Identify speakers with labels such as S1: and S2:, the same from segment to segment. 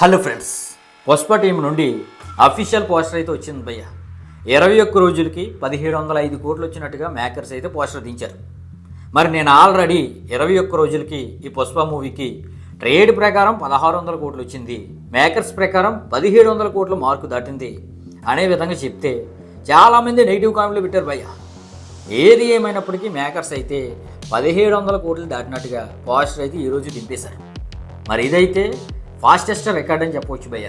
S1: Hello friends, Pushpa team నుండి official poster అయితే వచ్చింది భయ్య. 21 రోజులకి 1705 కోట్లు వచ్చినట్టుగా మేకర్స్ అయితే పోస్టర్ దించారు. మరి నేను ఆల్రెడీ 21 రోజులకి ఈ పుష్ప మూవీకి ట్రేడ్ ప్రకారం 1600 కోట్లు వచ్చింది, మేకర్స్ ప్రకారం 1700 కోట్ల మార్కు దాటింది అనే విధంగా చెప్తే చాలామంది నెగిటివ్ కామెంట్లు పెట్టారు భయ్య. ఏది ఏమైనప్పటికీ మేకర్స్ అయితే 1700 కోట్లు దాటినట్టుగా పోస్టర్ అయితే ఈరోజు దింపేశారు. మరి ఇదైతే ఫాస్టెస్ట్ రికార్డ్ అని చెప్పవచ్చు భయ్య.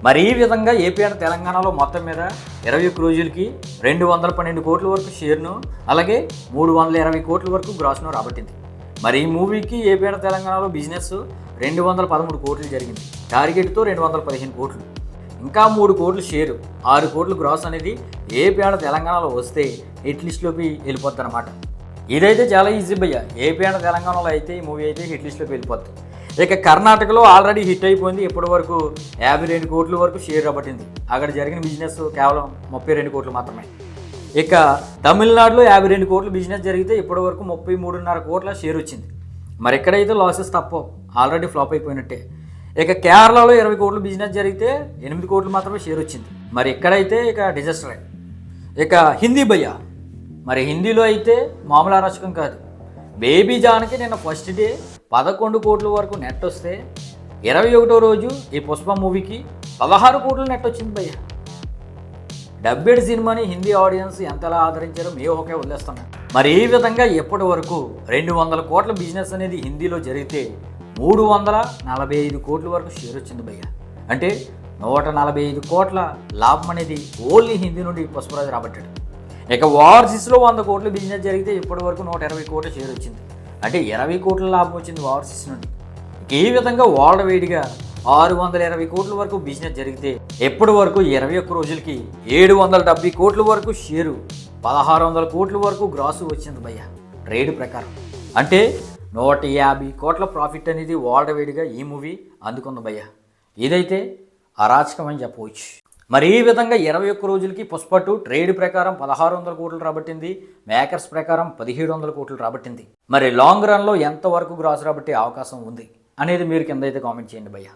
S1: మరి ఈ విధంగా ఏపీ అండ్ తెలంగాణలో మొత్తం మీద 21 రోజులకి 212 కోట్ల వరకు షేర్ను, అలాగే 320 కోట్ల వరకు గ్రాస్ను రాబట్టింది. మరి ఈ మూవీకి ఏపీ అండ్ తెలంగాణలో బిజినెస్ 213 కోట్లు జరిగింది, టార్గెట్తో 215 కోట్లు. ఇంకా 3 కోట్లు షేరు, 6 కోట్లు గ్రాస్ అనేది ఏపీ అండ్ తెలంగాణలో వస్తే హిట్ లిస్ట్లోకి వెళ్ళిపోద్ది అనమాట. ఇదైతే చాలా ఈజీ భయ్య. ఏపీ అండ్ తెలంగాణలో అయితే ఈ మూవీ అయితే హిట్ లిస్ట్లోకి వెళ్ళిపోద్ది. ఇక కర్ణాటకలో ఆల్రెడీ హిట్ అయిపోయింది, ఇప్పటి వరకు 52 కోట్ల వరకు షేర్ రాబట్టింది. అక్కడ జరిగిన బిజినెస్ కేవలం 32 కోట్లు మాత్రమే. ఇక తమిళనాడులో 52 కోట్ల బిజినెస్ జరిగితే ఇప్పటి వరకు 33.5 కోట్ల షేర్ వచ్చింది. మరి ఎక్కడైతే లాసెస్ తప్ప ఆల్రెడీ ఫ్లాప్ అయిపోయినట్టే. ఇక కేరళలో 20 కోట్ల బిజినెస్ జరిగితే 8 కోట్లు మాత్రమే షేర్ వచ్చింది. మరి ఎక్కడైతే ఇక డిజాస్టరే. ఇక హిందీ భయ్య, మరి హిందీలో అయితే మామూలు అరాచకం కాదు. బేబీ జాన్కి నిన్న ఫస్ట్ డే 11 కోట్ల వరకు నెట్ వస్తే 21వ రోజు ఈ పుష్ప మూవీకి 16 కోట్ల నెట్ వచ్చింది భయ్య. డబ్బెడ్ సినిమాని హిందీ ఆడియన్స్ ఎంతలా ఆదరించారో మీ ఒకే వదిలేస్తున్నాం. మరి ఈ విధంగా ఎప్పటి వరకు 200 కోట్ల బిజినెస్ అనేది హిందీలో జరిగితే 345 కోట్ల వరకు షేర్ వచ్చింది భయ్య. అంటే 145 కోట్ల లాభం అనేది ఓన్లీ హిందీ నుండి పుష్పరాజు రాబట్టాడు. ఇక ఓవర్సీస్లో 100 కోట్ల బిజినెస్ జరిగితే ఇప్పటి వరకు 120 కోట్ల షేర్ వచ్చింది. అంటే 20 కోట్ల లాభం వచ్చింది ఓవర్సీస్ నుండి. ఇక ఈ విధంగా వరల్డ్ వైడ్గా 620 కోట్ల వరకు బిజినెస్ జరిగితే ఎప్పటి వరకు 21 రోజులకి 770 కోట్ల వరకు షేరు, 1600 కోట్ల వరకు గ్రాసు వచ్చింది భయ్య ట్రేడ్ ప్రకారం. అంటే 150 కోట్ల ప్రాఫిట్ అనేది వరల్డ్ వైడ్గా ఈ మూవీ అందుకుంది భయ్య. ఇదైతే అరాచకం అని చెప్పవచ్చు. మరి ఈ విధంగా 21 రోజులకి పుష్ప 2 ట్రేడ్ ప్రకారం 1600 కోట్లు రాబట్టింది, మేకర్స్ ప్రకారం 1700 కోట్లు రాబట్టింది. మరి లాంగ్ రన్లో ఎంతవరకు గ్రాస్ రాబట్టే అవకాశం ఉంది అనేది మీరు కింద అయితే కామెంట్ చేయండి భయ్య.